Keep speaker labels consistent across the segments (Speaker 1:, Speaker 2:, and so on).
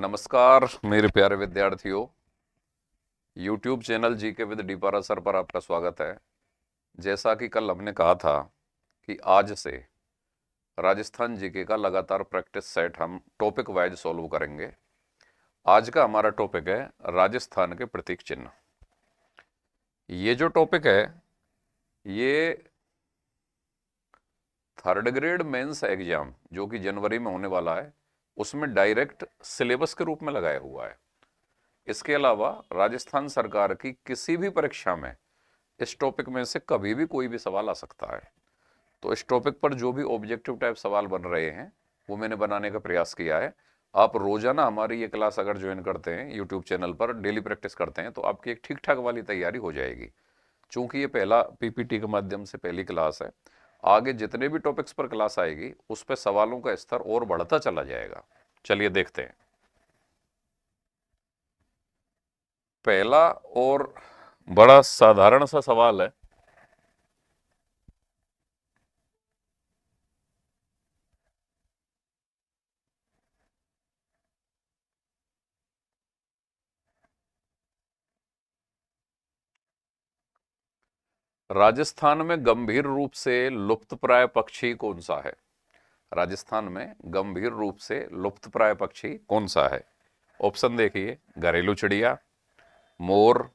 Speaker 1: नमस्कार मेरे प्यारे विद्यार्थियों। YouTube channel GK with D पारा सर पर आपका स्वागत है। जैसा कि कल हमने कहा था कि आज से राजस्थान जीके का लगातार प्रैक्टिस सेट हम टॉपिक वाइज सॉल्व करेंगे। आज का हमारा टॉपिक है राजस्थान के प्रतीक चिन्ह। ये जो टॉपिक है ये थर्ड ग्रेड मेंस एग्जाम जो कि जनवरी में होने वाला है उसमें डायरेक्ट सिलेबस के रूप में लगाया हुआ है। इसके अलावा राजस्थान सरकार की किसी भी परीक्षा में इस टॉपिक में से कभी भी कोई भी सवाल आ सकता है। तो इस टॉपिक पर जो भी ऑब्जेक्टिव टाइप सवाल बन रहे हैं वो मैंने बनाने का प्रयास किया है। आप रोजाना हमारी ये क्लास अगर ज्वाइन करते हैं यूट्यूब चैनल पर, डेली प्रैक्टिस करते हैं, तो आपकी एक ठीक ठाक वाली तैयारी हो जाएगी। चूंकि ये पहला पीपीटी के माध्यम से पहली क्लास है, आगे जितने भी टॉपिक्स पर क्लास आएगी उस पर सवालों का स्तर और बढ़ता चला जाएगा। चलिए देखते हैं। पहला और बड़ा साधारण सा सवाल है। राजस्थान में गंभीर रूप से लुप्तप्राय पक्षी कौन सा है? राजस्थान में गंभीर रूप से लुप्तप्राय पक्षी कौन सा है? ऑप्शन देखिए, घरेलू चिड़िया, मोर,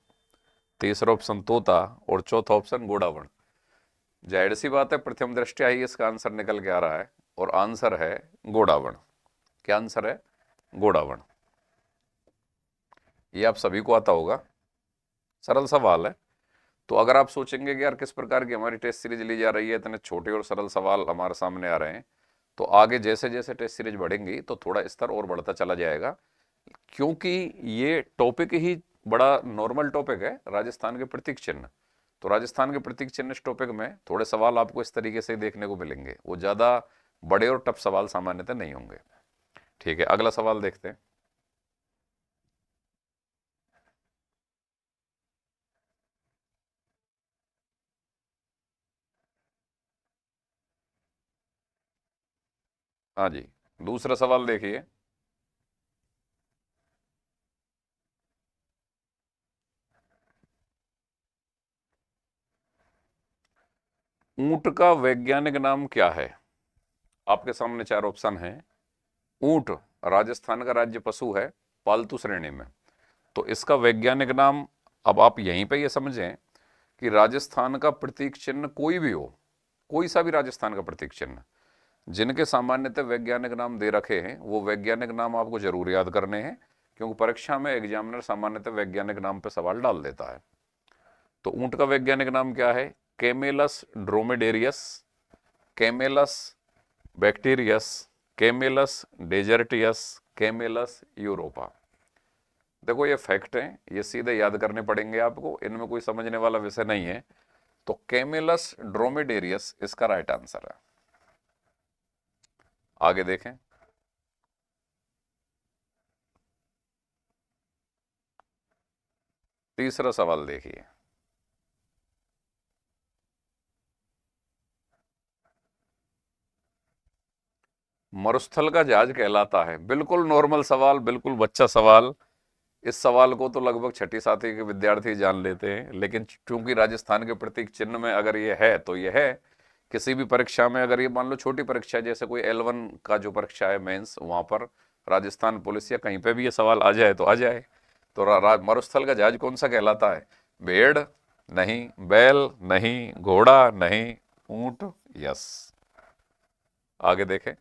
Speaker 1: तीसरा ऑप्शन तोता और चौथा ऑप्शन गोडावण। जाहिर सी बात है, प्रथम दृष्टया ही इसका आंसर निकल के आ रहा है और आंसर है गोडावण। क्या आंसर है? गोडावण। ये आप सभी को आता होगा, सरल सवाल है। तो अगर आप सोचेंगे कि यार किस प्रकार की हमारी टेस्ट सीरीज ली जा रही है, इतने छोटे और सरल सवाल हमारे सामने आ रहे हैं, तो आगे जैसे जैसे टेस्ट सीरीज बढ़ेंगी तो थोड़ा स्तर और बढ़ता चला जाएगा। क्योंकि ये टॉपिक ही बड़ा नॉर्मल टॉपिक है, राजस्थान के प्रतीक चिन्ह। तो राजस्थान के प्रतीक चिन्ह इस टॉपिक में थोड़े सवाल आपको इस तरीके से देखने को मिलेंगे, वो ज़्यादा बड़े और टफ सवाल सामान्यतः नहीं होंगे। ठीक है, अगला सवाल देखते हैं। हाँ जी, दूसरा सवाल देखिए। ऊंट का वैज्ञानिक नाम क्या है? आपके सामने चार ऑप्शन हैं। ऊंट राजस्थान का राज्य पशु है पालतू श्रेणी में। तो इसका वैज्ञानिक नाम, अब आप यहीं पे ये समझें कि राजस्थान का प्रतीक चिन्ह कोई भी हो, कोई सा भी राजस्थान का प्रतीक चिन्ह, जिनके सामान्यतः वैज्ञानिक नाम दे रखे हैं वो वैज्ञानिक नाम आपको जरूर याद करने हैं, क्योंकि परीक्षा में एग्जामिनर सामान्यतः वैज्ञानिक नाम पे सवाल डाल देता है। तो ऊंट का वैज्ञानिक नाम क्या है? Camelus dromedarius, Camelus bacterius, Camelus desertius, Camelus Europa. देखो ये फैक्ट है, ये सीधे याद करने पड़ेंगे आपको, इनमें कोई समझने वाला विषय नहीं है। तो कैमेलस ड्रोमेडेरियस इसका राइट आंसर है। आगे देखें। तीसरा सवाल देखिए। मरुस्थल का जहाज कहलाता है। बिल्कुल नॉर्मल सवाल, बिल्कुल बच्चा सवाल। इस सवाल को तो लगभग छठी सातवीं के विद्यार्थी जान लेते हैं, लेकिन चूंकि राजस्थान के प्रतीक चिन्ह में अगर ये है तो ये है। किसी भी परीक्षा में अगर ये मान लो छोटी परीक्षा जैसे कोई L1 का जो परीक्षा है मेंस, वहां पर राजस्थान पुलिस या कहीं पे भी ये सवाल आ जाए तो आ जाए। तो मरुस्थल का जहाज कौन सा कहलाता है? भेड़ नहीं, बैल नहीं, घोड़ा नहीं, ऊंट। यस। आगे देखें।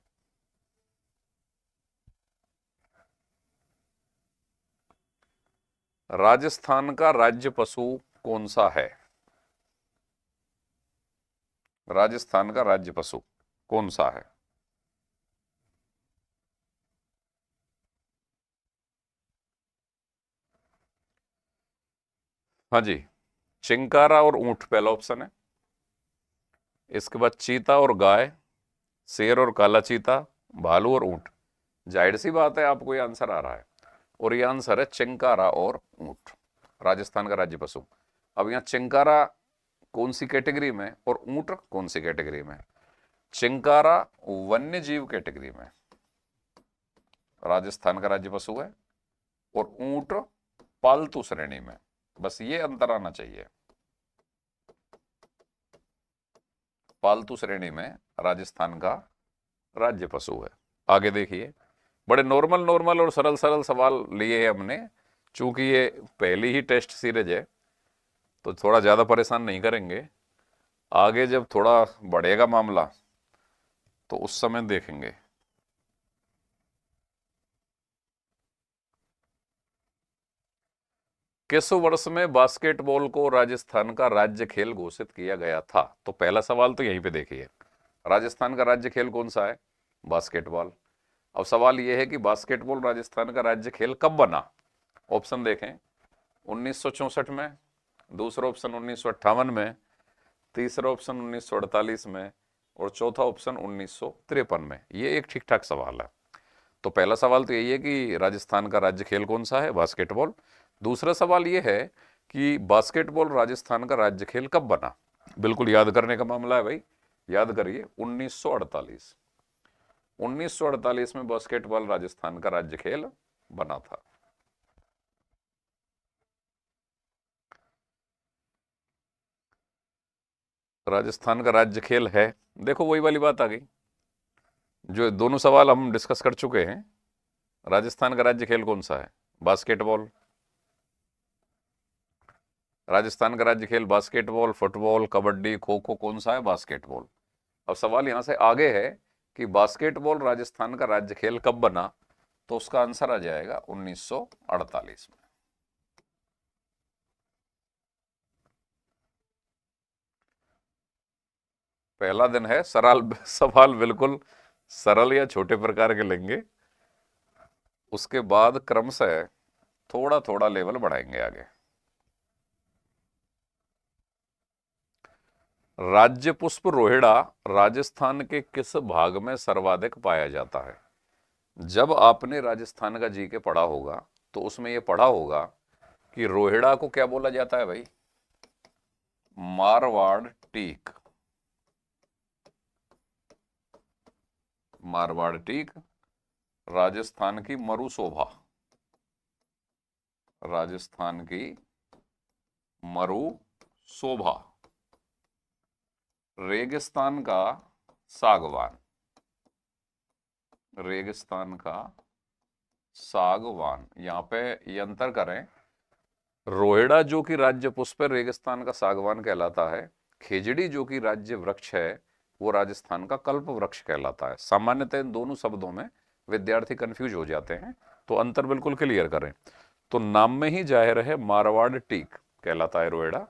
Speaker 1: राजस्थान का राज्य पशु कौन सा है? राजस्थान का राज्य पशु कौन सा है? हाँ जी, चिंकारा और ऊंट पहला ऑप्शन है। इसके बाद चीता और गाय, शेर और काला चीता, भालू और ऊंट। जाहिर सी बात है आपको ये आंसर आ रहा है, और ये आंसर है चिंकारा और ऊंट, राजस्थान का राज्य पशु। अब यहाँ चिंकारा कौन सी कैटेगरी में और ऊंट कौन सी कैटेगरी में? चिंकारा वन्य जीव कैटेगरी में, राजस्थान का राज्य पशु है, और ऊंट पालतू श्रेणी में। बस ये अंतर आना चाहिए, पालतू श्रेणी में राजस्थान का राज्य पशु है। आगे देखिए, बड़े नॉर्मल नॉर्मल और सरल सरल सवाल लिए हैं हमने, चूंकि ये पहली ही टेस्ट सीरीज है तो थोड़ा ज़्यादा परेशान नहीं करेंगे। आगे जब थोड़ा बढ़ेगा मामला तो उस समय देखेंगे। किस वर्ष में बास्केटबॉल को राजस्थान का राज्य खेल घोषित किया गया था? तो पहला सवाल तो यहीं पे देखिए, राजस्थान का राज्य खेल कौन सा है? बास्केटबॉल। अब सवाल यह है कि बास्केटबॉल राजस्थान का राज्य खेल कब बना? ऑप्शन देखें, 1964 में, दूसरा ऑप्शन 1958 में, तीसरा ऑप्शन 1948 में, और चौथा ऑप्शन 1953 में। ये एक ठीक ठाक सवाल है। तो पहला सवाल तो यही है कि राजस्थान का राज्य खेल कौन सा है? बास्केटबॉल। दूसरा सवाल ये है कि बास्केटबॉल राजस्थान का राज्य खेल कब बना? बिल्कुल याद करने का मामला है भाई, याद करिए, 1948। 1948 में बास्केटबॉल राजस्थान का राज्य खेल बना था। राजस्थान का राज्य खेल है, देखो वही वाली बात आ गई जो दोनों सवाल हम डिस्कस कर चुके हैं। राजस्थान का राज्य खेल कौन सा है? बास्केटबॉल। राजस्थान का राज्य खेल बास्केटबॉल, फुटबॉल, कबड्डी, खो खो, कौन सा है? बास्केटबॉल। अब सवाल यहां से आगे है कि बास्केटबॉल राजस्थान का राज्य खेल कब बना? तो उसका आंसर आ जाएगा 1948 में। पहला दिन है, सरल सवाल बिल्कुल सरल या छोटे प्रकार के लेंगे, उसके बाद क्रमशः थोड़ा थोड़ा लेवल बढ़ाएंगे आगे। राज्य पुष्प रोहिड़ा राजस्थान के किस भाग में सर्वाधिक पाया जाता है? जब आपने राजस्थान का जीके पढ़ा होगा तो उसमें यह पढ़ा होगा कि रोहिड़ा को क्या बोला जाता है भाई? मारवाड़ टीक। मारवाड़ टीक। राजस्थान की मरुशोभा, राजस्थान की मरुशोभा। रेगिस्तान का सागवान, रेगिस्तान का सागवान। यहां पे ये अंतर करें, रोहिड़ा जो कि राज्य पुष्प है, रेगिस्तान का सागवान कहलाता है। खेजड़ी जो कि राज्य वृक्ष है, वो राजस्थान का कल्प वृक्ष कहलाता है। सामान्यतः इन दोनों शब्दों में विद्यार्थी कंफ्यूज हो जाते हैं, तो अंतर बिल्कुल क्लियर करें। तो नाम में ही जाहिर है, मारवाड़ टीक कहलाता है रोहिड़ा।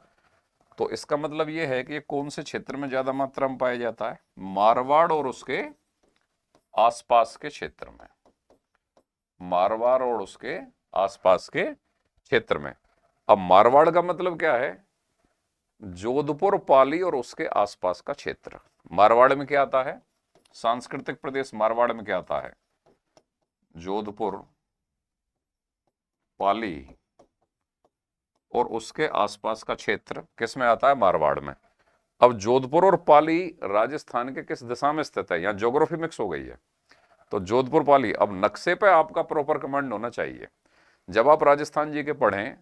Speaker 1: तो इसका मतलब यह है कि ये कौन से क्षेत्र में ज्यादा मात्रा में पाया जाता है? मारवाड़ और उसके आसपास के क्षेत्र में। मारवाड़ और उसके आसपास के क्षेत्र में। अब मारवाड़ का मतलब क्या है? जोधपुर, पाली और उसके आसपास का क्षेत्र। मारवाड़ में क्या आता है? सांस्कृतिक प्रदेश मारवाड़ में क्या आता है? जोधपुर, पाली और उसके आसपास का क्षेत्र किस में आता है? मारवाड़ में। अब जोधपुर और पाली राजस्थान के किस दिशा में स्थित है? यहां ज्योग्राफी मिक्स हो गई है, तो जोधपुर पाली। अब नक्शे पे आपका प्रॉपर कमांड होना चाहिए। जब आप राजस्थान जी के पढ़ें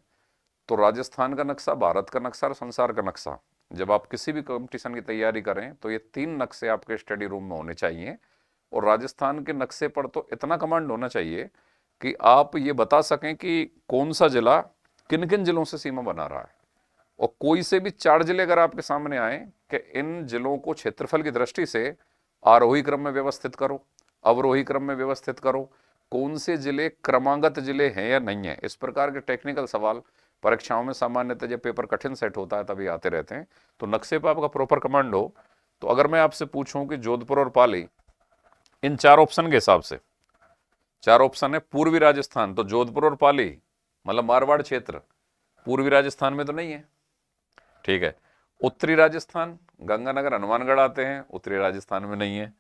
Speaker 1: तो राजस्थान का नक्शा, भारत का नक्शा और संसार का नक्शा, जब आप किसी भी कंपटीशन की तैयारी करें तो ये तीन नक्शे आपके स्टडी रूम में होने चाहिए। और राजस्थान के नक्शे पर तो इतना कमांड होना चाहिए कि आप ये बता सकें कि कौन सा जिला किन किन जिलों से सीमा बना रहा है। और कोई से भी चार जिले अगर आपके सामने आए कि इन जिलों को क्षेत्रफल की दृष्टि से आरोही क्रम में व्यवस्थित करो, अवरोही क्रम में व्यवस्थित करो, कौन से जिले क्रमागत जिले हैं या नहीं है, इस प्रकार के टेक्निकल सवाल परीक्षाओं में सामान्यतः जब पेपर कठिन सेट होता है तभी आते रहते हैं। तो नक्शे पर आपका प्रॉपर कमांड हो। तो अगर मैं आपसे पूछूं कि जोधपुर और पाली, इन चार ऑप्शन के हिसाब से, चार ऑप्शन है पूर्वी राजस्थान, तो जोधपुर और पाली मतलब मारवाड़ क्षेत्र पूर्वी राजस्थान में तो नहीं है, ठीक है। उत्तरी राजस्थान, गंगानगर, हनुमानगढ़ आते हैं, उत्तरी राजस्थान में नहीं है।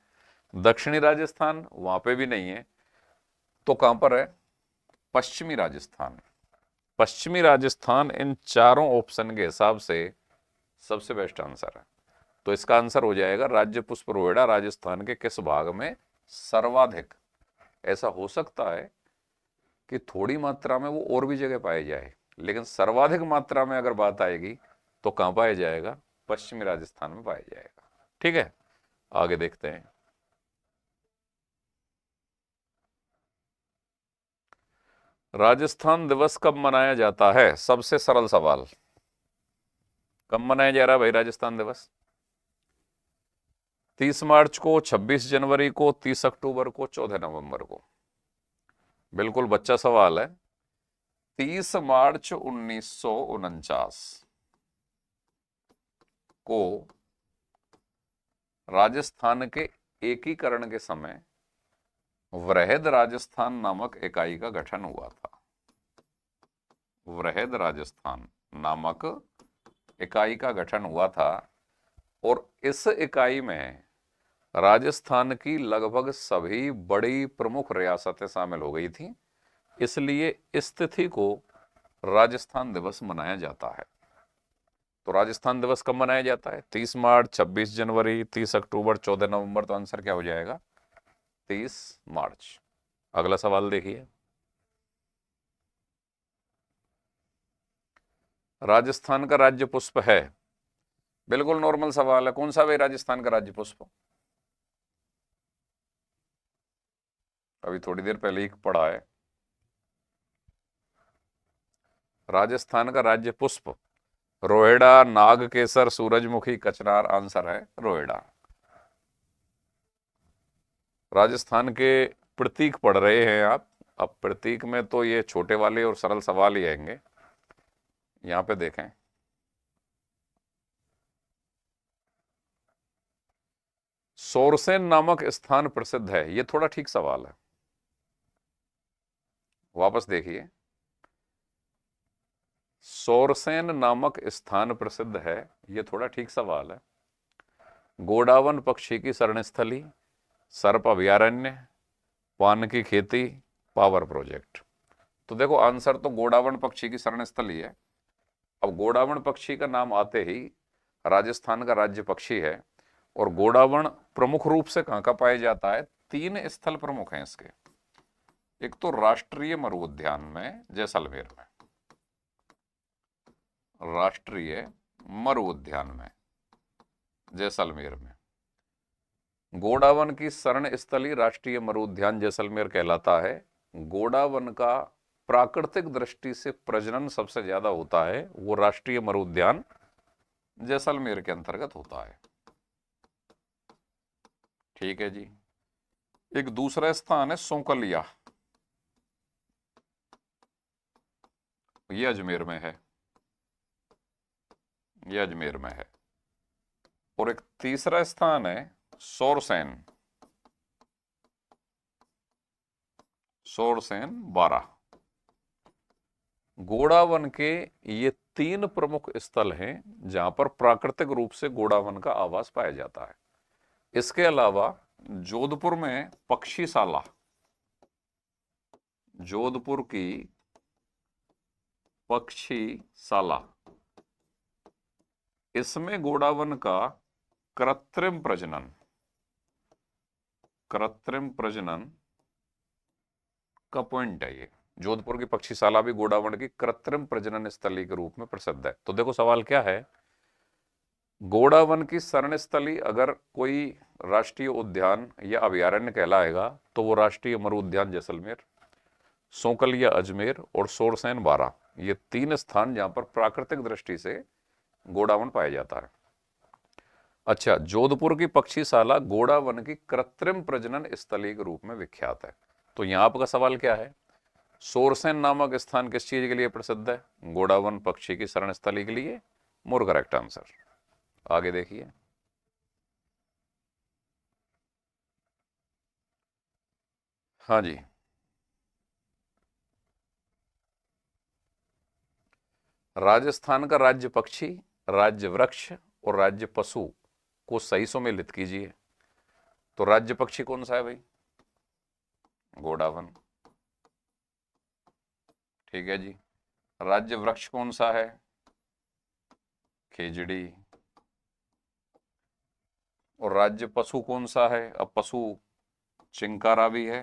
Speaker 1: दक्षिणी राजस्थान, वहां पे भी नहीं है। तो कहां पर है? पश्चिमी राजस्थान। पश्चिमी राजस्थान इन चारों ऑप्शन के हिसाब से सबसे बेस्ट आंसर है। तो इसका आंसर हो जाएगा राज्य पुष्प रोहिड़ा राजस्थान के किस भाग में सर्वाधिक ऐसा हो सकता है कि थोड़ी मात्रा में वो और भी जगह पाए जाए, लेकिन सर्वाधिक मात्रा में अगर बात आएगी तो कहां पाया जाएगा? पश्चिमी राजस्थान में पाया जाएगा। ठीक है, आगे देखते हैं। राजस्थान दिवस कब मनाया जाता है? सबसे सरल सवाल, कब मनाया जा रहा है भाई राजस्थान दिवस? 30 मार्च को, 26 जनवरी को, 30 अक्टूबर को, 14 नवंबर को? बिल्कुल बच्चा सवाल है। 30 मार्च 1949 को राजस्थान के एकीकरण के समय वृहद राजस्थान नामक इकाई का गठन हुआ था। वृहद राजस्थान नामक इकाई का गठन हुआ था और इस इकाई में राजस्थान की लगभग सभी बड़ी प्रमुख रियासतें शामिल हो गई थी, इसलिए इस तिथि को राजस्थान दिवस मनाया जाता है। तो राजस्थान दिवस कब मनाया जाता है? 30 मार्च, 26 जनवरी, 30 अक्टूबर, 14 नवंबर। तो आंसर क्या हो जाएगा? 30 मार्च। अगला सवाल देखिए। राजस्थान का राज्य पुष्प है? बिल्कुल नॉर्मल सवाल है, कौन सा भाई राजस्थान का राज्य पुष्प? अभी थोड़ी देर पहले ही पढ़ा है। राजस्थान का राज्य पुष्प रोहिड़ा, नागकेसर, सूरजमुखी, कचनार। आंसर है रोहिड़ा। राजस्थान के प्रतीक पढ़ रहे हैं आप। अब प्रतीक में तो ये छोटे वाले और सरल सवाल ही आएंगे। यहां पे देखें, सोरसेन नामक स्थान प्रसिद्ध है। ये थोड़ा ठीक सवाल है, वापस देखिए। सोरसेन नामक स्थान प्रसिद्ध है, ये थोड़ा ठीक सवाल है। गोडावन पक्षी की शरणस्थली, सर्प अभयारण्य, पान की खेती, पावर प्रोजेक्ट। तो देखो आंसर तो गोडावन पक्षी की शरणस्थली है। अब गोडावन पक्षी का नाम आते ही राजस्थान का राज्य पक्षी है, और गोडावन प्रमुख रूप से कहां का पाया जाता है? 3 स्थल प्रमुख हैं इसके। एक तो राष्ट्रीय मरु उद्यान में जैसलमेर में, राष्ट्रीय मरु उद्यान में जैसलमेर में। गोडावन की शरण स्थली राष्ट्रीय मरु उद्यान जैसलमेर कहलाता है। गोडावन का प्राकृतिक दृष्टि से प्रजनन सबसे ज्यादा होता है, वो राष्ट्रीय मरु उद्यान जैसलमेर के अंतर्गत होता है। ठीक है जी। एक दूसरा स्थान है सोंकलिया, ये अजमेर में है, ये अजमेर में है। और एक तीसरा स्थान है सोरसेन, सोरसेन 12। गोडावन के ये 3 प्रमुख स्थल हैं जहां पर प्राकृतिक रूप से गोडावन का आवास पाया जाता है। इसके अलावा जोधपुर में पक्षीशाला, जोधपुर की पक्षीशाला, इसमें गोडावन का कृत्रिम प्रजनन, कृत्रिम प्रजनन का पॉइंट है ये। जोधपुर की पक्षीशाला भी गोडावन की कृत्रिम प्रजनन स्थली के रूप में प्रसिद्ध है। तो देखो सवाल क्या है, गोडावन की शरण स्थली अगर कोई राष्ट्रीय उद्यान या अभयारण्य कहलाएगा तो वो राष्ट्रीय मरु उद्यान जैसलमेर, सोंकलिया अजमेर और सोरसेन 12, ये 3 स्थान जहां पर प्राकृतिक दृष्टि से गोडावन पाया जाता है। अच्छा, जोधपुर की पक्षीशाला गोडावन की कृत्रिम प्रजनन स्थली के रूप में विख्यात है। तो यहां आपका सवाल क्या है, सोरसेन नामक स्थान किस चीज के लिए प्रसिद्ध है? गोडावन पक्षी की शरण स्थली के लिए। More correct answer. आगे देखिए। हाँ जी, राजस्थान का राज्य पक्षी, राज्य वृक्ष और राज्य पशु को सही सुमेलित कीजिए। तो राज्य पक्षी कौन सा है भाई? गोडावन। ठीक है जी। राज्य वृक्ष कौन सा है? खेजड़ी। और राज्य पशु कौन सा है? अब पशु चिंकारा भी है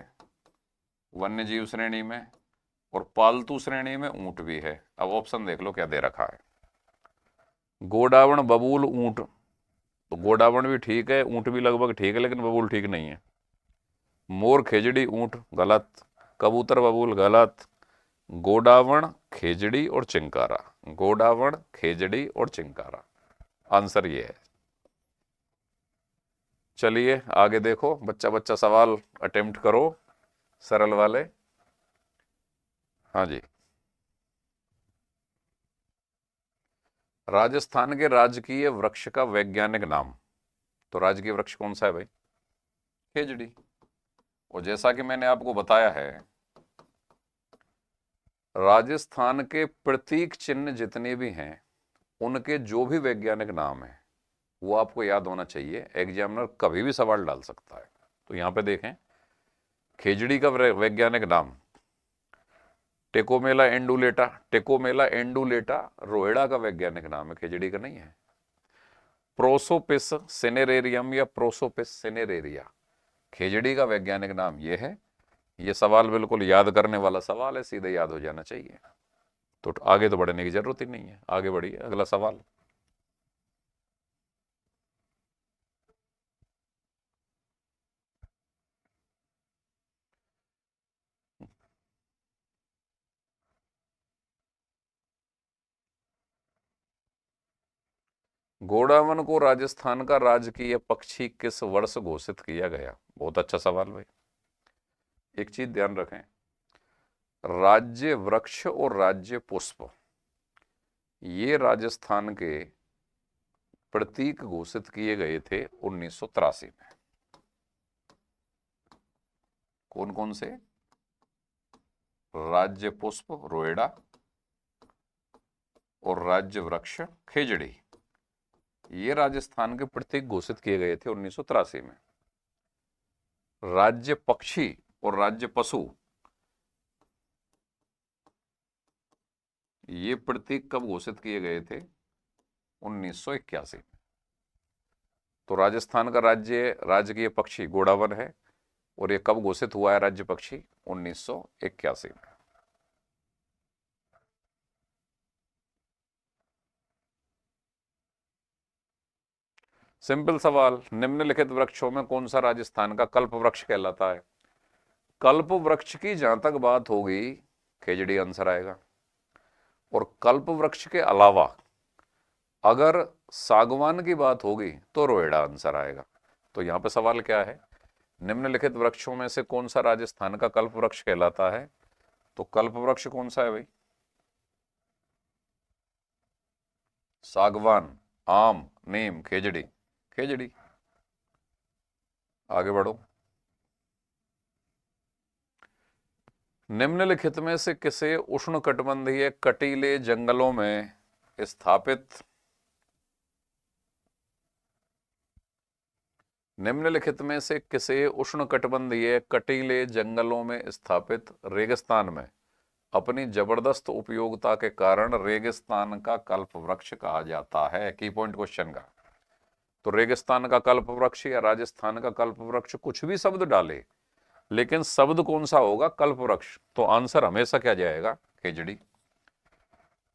Speaker 1: वन्य जीव श्रेणी में, और पालतू श्रेणी में ऊंट भी है। अब ऑप्शन देख लो क्या दे रखा है। गोडावण, बबूल, ऊंट। तो गोडावण भी ठीक है, ऊंट भी लगभग ठीक है, लेकिन बबूल ठीक नहीं है। मोर, खेजड़ी, ऊंट गलत। कबूतर, बबूल गलत। गोडावण, खेजड़ी और चिंकारा। गोडावण, खेजड़ी और चिंकारा, आंसर ये है। चलिए आगे देखो, बच्चा बच्चा सवाल अटेम्प्ट करो, सरल वाले। हाँ जी। राजस्थान के राजकीय वृक्ष का वैज्ञानिक नाम। तो राजकीय वृक्ष कौन सा है भाई? खेजड़ी। और जैसा कि मैंने आपको बताया है, राजस्थान के प्रतीक चिन्ह जितने भी हैं, उनके जो भी वैज्ञानिक नाम है वो आपको याद होना चाहिए। एग्जामिनर कभी भी सवाल डाल सकता है। तो यहां पे देखें, खेजड़ी का वैज्ञानिक नाम टेकोमेला एंडुलेटा। टेकोमेला एंडुलेटा रोएड़ा का वैज्ञानिक नाम है, खेजड़ी का नहीं है। प्रोसोपिस सेनेरेरियम या प्रोसोपिस सेनेरेरिया, खेजड़ी का वैज्ञानिक नाम ये है। ये सवाल बिल्कुल याद करने वाला सवाल है, सीधे याद हो जाना चाहिए। तो आगे तो बढ़ने की जरूरत ही नहीं है, आगे बढ़िए अगला सवाल। घोड़ावन को राजस्थान का राजकीय पक्षी किस वर्ष घोषित किया गया? बहुत अच्छा सवाल भाई। एक चीज ध्यान रखें, राज्य वृक्ष और राज्य पुष्प ये राजस्थान के प्रतीक घोषित किए गए थे 1983 में। कौन कौन से? राज्य पुष्प रोएड़ा और राज्य वृक्ष खेजड़ी, ये राजस्थान के प्रतीक घोषित किए गए थे 1983 में। राज्य पक्षी और राज्य पशु ये प्रतीक कब घोषित किए गए थे? 1981 में। तो राजस्थान का राज्य राजकीय पक्षी घोड़ावन है, और ये कब घोषित हुआ है राज्य पक्षी? 1981 में। सिंपल सवाल, निम्नलिखित वृक्षों में कौन सा राजस्थान का कल्प वृक्ष कहलाता है? कल्प वृक्ष की जहां तक बात होगी, खेजड़ी आंसर आएगा। और कल्प वृक्ष के अलावा अगर सागवान की बात होगी तो रोएड़ा आंसर आएगा। तो यहां पे सवाल क्या है? निम्नलिखित वृक्षों में से कौन सा राजस्थान का कल्प वृक्ष कहलाता है? तो कल्प वृक्ष कौन सा है भाई? सागवान, आम, नीम, खेजड़ी। खेजड़ी। आगे बढ़ो। निम्नलिखित में से किसे उष्णकटिबंधीय कटीले जंगलों में स्थापित निम्नलिखित में से किसे उष्णकटिबंधीय कटीले जंगलों में स्थापित रेगिस्तान में अपनी जबरदस्त उपयोगिता के कारण रेगिस्तान का कल्प वृक्ष कहा जाता है? की पॉइंट क्वेश्चन का। तो रेगिस्तान का कल्प वृक्ष या राजस्थान का कल्प वृक्ष, कुछ भी शब्द डाले, लेकिन शब्द कौन सा होगा? कल्प वृक्ष। तो आंसर हमेशा क्या जाएगा? खेजड़ी।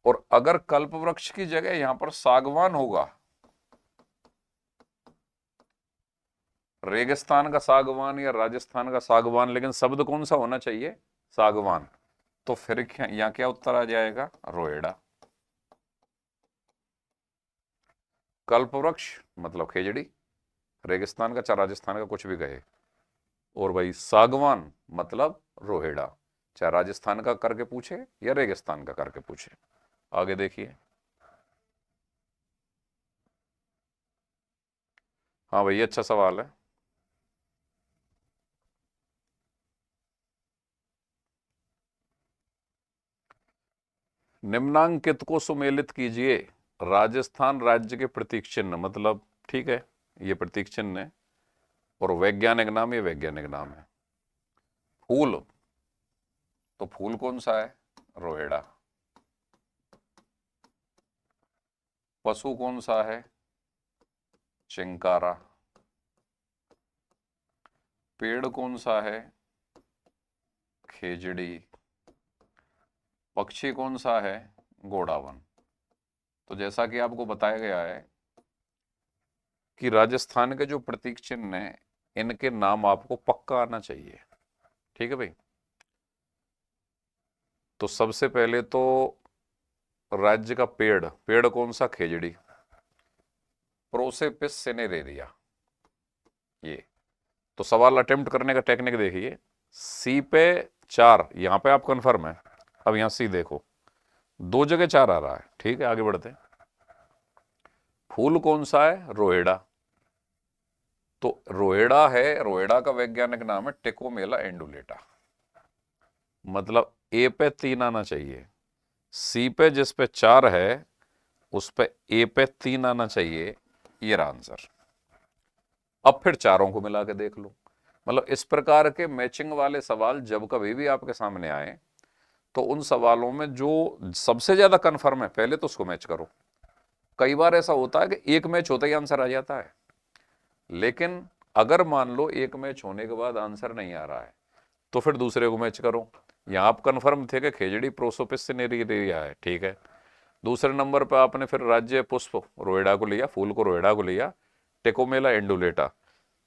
Speaker 1: और अगर कल्प वृक्ष की जगह यहां पर सागवान होगा, रेगिस्तान का सागवान या राजस्थान का सागवान, लेकिन शब्द कौन सा होना चाहिए? सागवान। तो फिर यहां क्या उत्तर आ जाएगा? रोएड़ा। कल्पवृक्ष मतलब खेजड़ी, रेगिस्तान का चाहे राजस्थान का कुछ भी कहे। और भाई सागवान मतलब रोहेड़ा, चाहे राजस्थान का करके पूछे या रेगिस्तान का करके पूछे। आगे देखिए। हाँ भाई अच्छा सवाल है। निम्नांकित को सुमेलित कीजिए। राजस्थान राज्य के प्रतीक चिन्ह, मतलब ठीक है ये प्रतीक चिन्ह है, और वैज्ञानिक नाम, ये वैज्ञानिक नाम है। फूल, तो फूल कौन सा है? रोएड़ा। पशु कौन सा है? चिंकारा। पेड़ कौन सा है? खेजड़ी। पक्षी कौन सा है? गोडावन। तो जैसा कि आपको बताया गया है कि राजस्थान के जो प्रतीक चिन्ह हैं इनके नाम आपको पक्का आना चाहिए। ठीक है भाई। तो सबसे पहले तो राज्य का पेड़, पेड़ कौन सा? खेजड़ी, प्रोसेपिस सिनेरेरिया। ये तो सवाल अटेम्प्ट करने का टेक्निक देखिए। सी पे 4, यहां पे आप कंफर्म है। अब यहां सी देखो, 2 जगह 4 आ रहा है। ठीक है, आगे बढ़ते हैं। फूल कौन सा है? रोएड़ा। तो रोएड़ा है, रोएड़ा का वैज्ञानिक नाम है टेकोमेला एंडुलेटा। मतलब ए पे 3 आना चाहिए, सी पे जिस पे 4 है उस पे ए पे 3 आना चाहिए। ये रहा आंसर। अब फिर चारों को मिला के देख लो। मतलब इस प्रकार के मैचिंग वाले सवाल जब कभी भी आपके सामने आए तो उन सवालों में जो सबसे ज्यादा कंफर्म है पहले तो उसको मैच करो। कई बार ऐसा होता है कि एक मैच होता ही आंसर आ जाता है, लेकिन अगर मान लो एक मैच होने के बाद आंसर नहीं आ रहा है तो फिर दूसरे को मैच करो। यहां आप कंफर्म थे कि खेजड़ी प्रोसोपिस सिनेरेरिया है। ठीक है, दूसरे नंबर पर आपने फिर राज्य पुष्प रोएड़ा को लिया, फूल को रोएड़ा को लिया, टेकोमेला एंडुलेटा।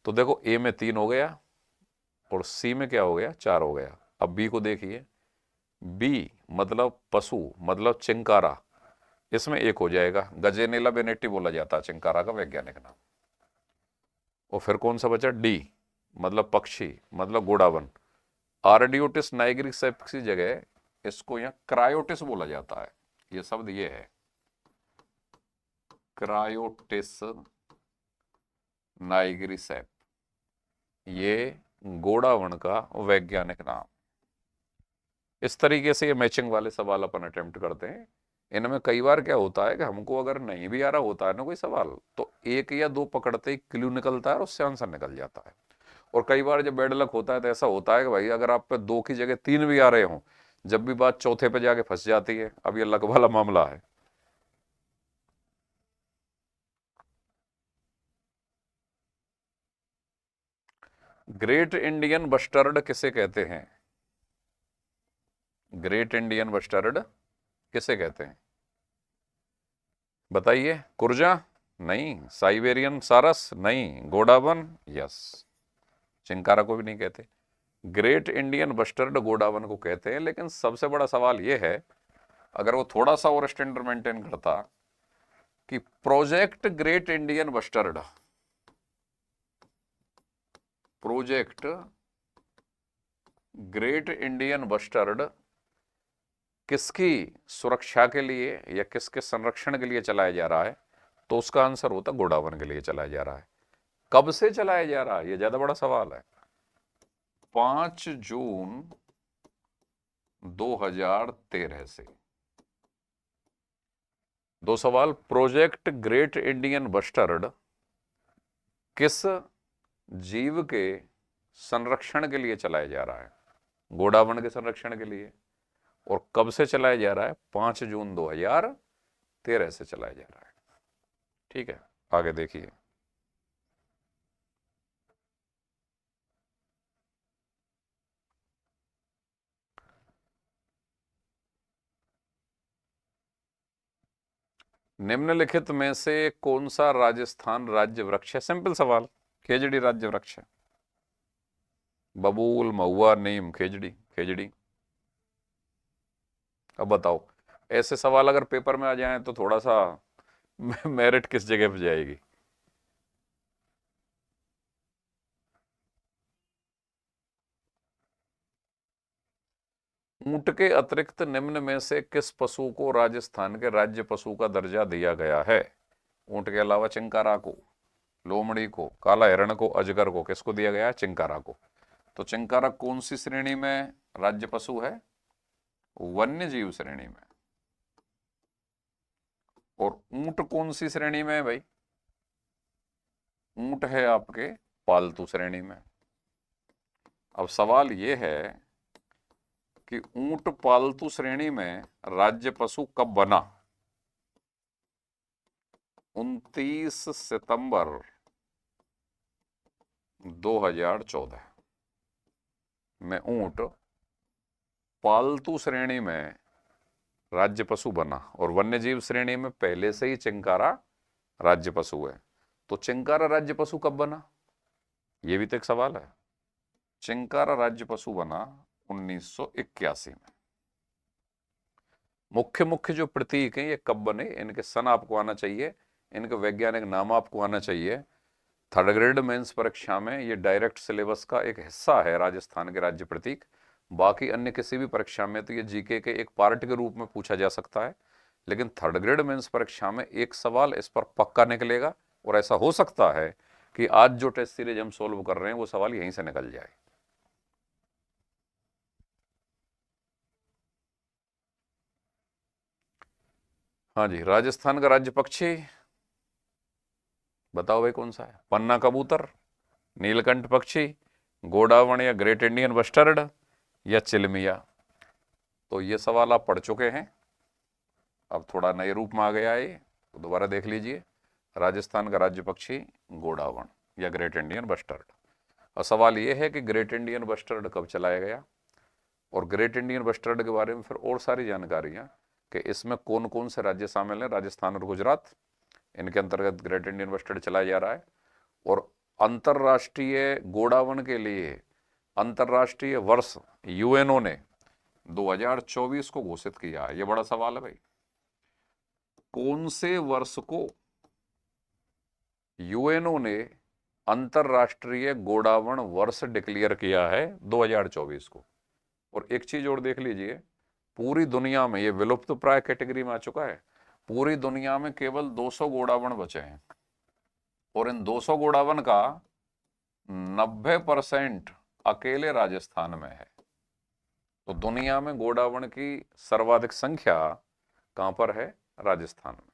Speaker 1: तो देखो ए में 3 हो गया और सी में क्या हो गया? 4 हो गया। अब बी को देखिए, बी मतलब पशु, मतलब चिंकारा, इसमें 1 हो जाएगा। गजेनेला बेनेटी बोला जाता है चिंकारा का वैज्ञानिक नाम। और फिर कौन सा बचा? डी मतलब पक्षी, मतलब गोडावन। आर्डियोटिस नाइग्रिसेप्स की जगह इसको यहाँ क्रायोटिस बोला जाता है। ये शब्द ये है, क्रायोटिस नाइग्रिसेप, ये गोडावन का वैज्ञानिक नाम। इस तरीके से ये मैचिंग वाले सवाल अपन अटेम्प्ट करते हैं। इनमें कई बार क्या होता है कि हमको अगर नहीं भी आ रहा होता है ना कोई सवाल, तो 1 या 2 पकड़ते ही क्लू निकलता है और उससे आंसर निकल जाता है। और कई बार जब बैड लक होता है तो ऐसा होता है कि भाई अगर आप पे 2 की जगह 3 भी आ रहे हो, जब भी बात चौथे पे जाके फंस जाती है। अब ये लक वाला मामला है। ग्रेट इंडियन बस्टर्ड किसे कहते हैं? ग्रेट इंडियन बस्टर्ड किसे कहते हैं? बताइए। कुर्जा? नहीं। साइबेरियन सारस? नहीं। गोडावन? यस। चिंकारा को भी नहीं कहते। ग्रेट इंडियन बस्टर्ड गोडावन को कहते हैं। लेकिन सबसे बड़ा सवाल यह है, अगर वो थोड़ा सा और स्टैंडर्ड मेंटेन करता, कि project great Indian bustard, project great Indian bustard किसकी सुरक्षा के लिए या किसके संरक्षण के लिए चलाया जा रहा है, तो उसका आंसर होता गोडावन के लिए चलाया जा रहा है। कब से चलाया जा रहा है, यह ज्यादा बड़ा सवाल है। 5 जून 2013 से। 2 सवाल, प्रोजेक्ट ग्रेट इंडियन बस्टर्ड किस जीव के संरक्षण के लिए चलाया जा रहा है? गोडावन के संरक्षण के लिए। और कब से चलाया जा रहा है? 5 जून 2013 से चलाया जा रहा है। ठीक है, आगे देखिए। निम्नलिखित में से कौन सा राजस्थान राज्य वृक्ष है? सिंपल सवाल, खेजड़ी राज्य वृक्ष है। बबूल, महुआ, नीम, खेजड़ी, खेजड़ी। अब बताओ, ऐसे सवाल अगर पेपर में आ जाएं तो थोड़ा सा मेरिट किस जगह पे जाएगी? ऊंट के अतिरिक्त निम्न में से किस पशु को राजस्थान के राज्य पशु का दर्जा दिया गया है? ऊंट के अलावा चिंकारा को, लोमड़ी को, काला हिरण को, अजगर को, किसको दिया गया है? चिंकारा को। तो चिंकारा कौन सी श्रेणी में राज्य पशु है? वन्य जीव श्रेणी में। और ऊंट कौन सी श्रेणी में है भाई? ऊंट है आपके पालतू श्रेणी में। अब सवाल यह है कि ऊंट पालतू श्रेणी में राज्य पशु कब बना? 29 सितंबर 2014 में ऊंट पालतू श्रेणी में राज्य पशु बना और वन्यजीव श्रेणी में पहले से ही चिंकारा राज्य पशु है। तो चिंकारा राज्य पशु कब बना, ये भी तो एक सवाल है। चिंकारा राज्य पशु बना 1981 में। मुख्य मुख्य जो प्रतीक हैं ये कब बने, इनके सन आपको आना चाहिए, इनके वैज्ञानिक नाम आपको आना चाहिए। थर्ड ग्रेड मेंस परीक्षा में ये डायरेक्ट सिलेबस का एक हिस्सा है राजस्थान के राज्य प्रतीक। बाकी अन्य किसी भी परीक्षा में तो ये जीके के एक पार्ट के रूप में पूछा जा सकता है, लेकिन थर्ड ग्रेड मेंस परीक्षा में एक सवाल इस पर पक्का निकलेगा। और ऐसा हो सकता है कि आज जो टेस्ट सीरीज हम सोल्व कर रहे हैं वो सवाल यहीं से निकल जाए। हाँ जी, राजस्थान का राज्य पक्षी बताओ भाई कौन सा है? पन्ना कबूतर, नीलकंठ पक्षी, गोडावण या ग्रेट इंडियन बस्टर्ड या चिलमिया। तो ये सवाल आप पढ़ चुके हैं, अब थोड़ा नए रूप में आ गया है, तो दोबारा देख लीजिए। राजस्थान का राज्य पक्षी गोडावण या ग्रेट इंडियन बस्टर्ड। और सवाल ये है कि ग्रेट इंडियन बस्टर्ड कब चलाया गया, और ग्रेट इंडियन बस्टर्ड के बारे में फिर और सारी जानकारियां कि इसमें कौन कौन से राज्य शामिल हैं, राजस्थान और गुजरात, इनके अंतर्गत ग्रेट इंडियन बस्टर्ड चलाया जा रहा है। और अंतर्राष्ट्रीय गोडावण के लिए अंतर्राष्ट्रीय वर्ष यूएनओ ने 2024 को घोषित किया है। ये बड़ा सवाल है भाई, कौन से वर्ष को यूएनओ ने अंतर्राष्ट्रीय गोडावण वर्ष डिक्लेयर किया है? 2024 को। और एक चीज और देख लीजिए, पूरी दुनिया में ये विलुप्त प्राय कैटेगरी में आ चुका है। पूरी दुनिया में केवल 200 गोडावण बचे हैं और इन 200 गोडावण का 90% अकेले राजस्थान में है। तो दुनिया में गोडावण की सर्वाधिक संख्या कहां पर है? राजस्थान में।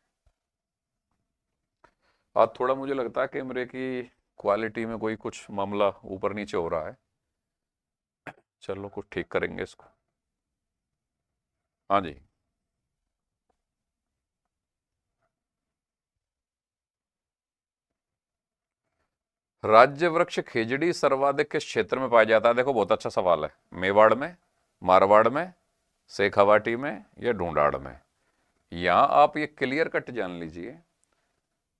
Speaker 1: आज थोड़ा मुझे लगता है कैमरे की क्वालिटी में कोई कुछ मामला ऊपर नीचे हो रहा है, चलो कुछ ठीक करेंगे इसको। हाँ जी, राज्य वृक्ष खेजड़ी सर्वाधिक किस क्षेत्र में पाया जाता है? देखो बहुत अच्छा सवाल है। मेवाड़ में, मारवाड़ में, शेखावाटी में या ढूंढाड़ में? यहां आप ये क्लियर कट जान लीजिए,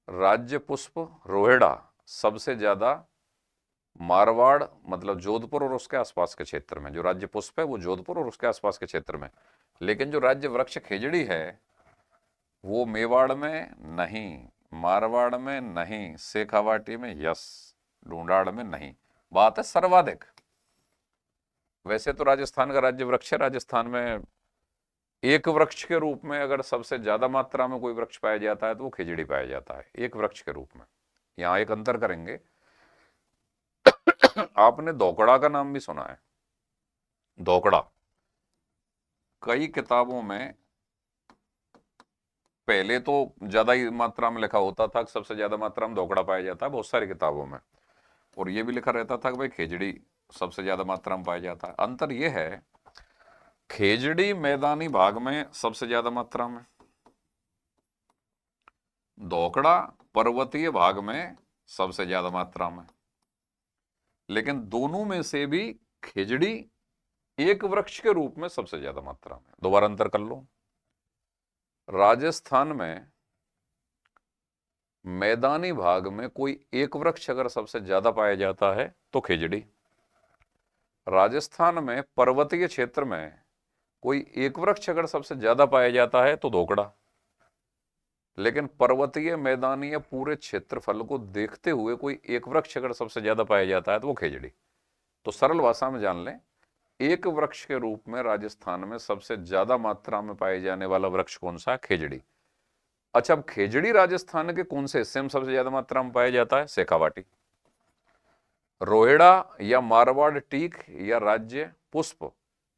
Speaker 1: राज्य पुष्प रोहिड़ा सबसे ज्यादा मारवाड़ मतलब जोधपुर और उसके आसपास के क्षेत्र में, जो राज्य पुष्प है वो जोधपुर और उसके आसपास के क्षेत्र में। लेकिन जो राज्य वृक्ष खेजड़ी है वो मेवाड़ में नहीं, मारवाड़ में नहीं, शेखावाटी में यस, ढूंढाड़ में नहीं। बात है सर्वाधिक। वैसे तो राजस्थान का राज्य वृक्ष है, राजस्थान में एक वृक्ष के रूप में अगर सबसे ज्यादा मात्रा में कोई वृक्ष पाया जाता है तो वो खेजड़ी पाया जाता है, एक वृक्ष के रूप में। यहां एक अंतर करेंगे। आपने धोकड़ा का नाम भी सुना है? धोकड़ा कई किताबों में पहले तो ज्यादा ही मात्रा में लिखा होता था कि सबसे ज्यादा मात्रा में धोकड़ा पाया जाता है बहुत सारी किताबों में, और ये भी लिखा रहता था कि भाई खेजड़ी सबसे ज्यादा मात्रा में पाया जाता है। अंतर यह है, खेजड़ी मैदानी भाग में सबसे ज्यादा मात्रा में, धोकड़ा पर्वतीय भाग में सबसे ज्यादा मात्रा में। लेकिन दोनों में से भी खेजड़ी एक वृक्ष के रूप में सबसे ज्यादा मात्रा में। दोबारा अंतर कर लो, राजस्थान में मैदानी भाग में कोई एक वृक्ष अगर सबसे ज्यादा पाया जाता है तो खेजड़ी, राजस्थान में पर्वतीय क्षेत्र में कोई एक वृक्ष अगर सबसे ज्यादा पाया जाता है तो धोकड़ा, लेकिन पर्वतीय मैदानी या पूरे क्षेत्रफल को देखते हुए कोई एक वृक्ष अगर सबसे ज्यादा पाया जाता है तो वो खेजड़ी। तो सरल भाषा में जान लें, एक वृक्ष के रूप में राजस्थान में सबसे ज्यादा मात्रा में पाए जाने वाला वृक्ष कौन सा है? खेजड़ी। अच्छा, अब खेजड़ी राजस्थान के कौन से हिस्से में सबसे ज्यादा मात्रा में पाया जाता है? शेखावाटी। रोहिड़ा या मारवाड़ टीक या राज्य पुष्प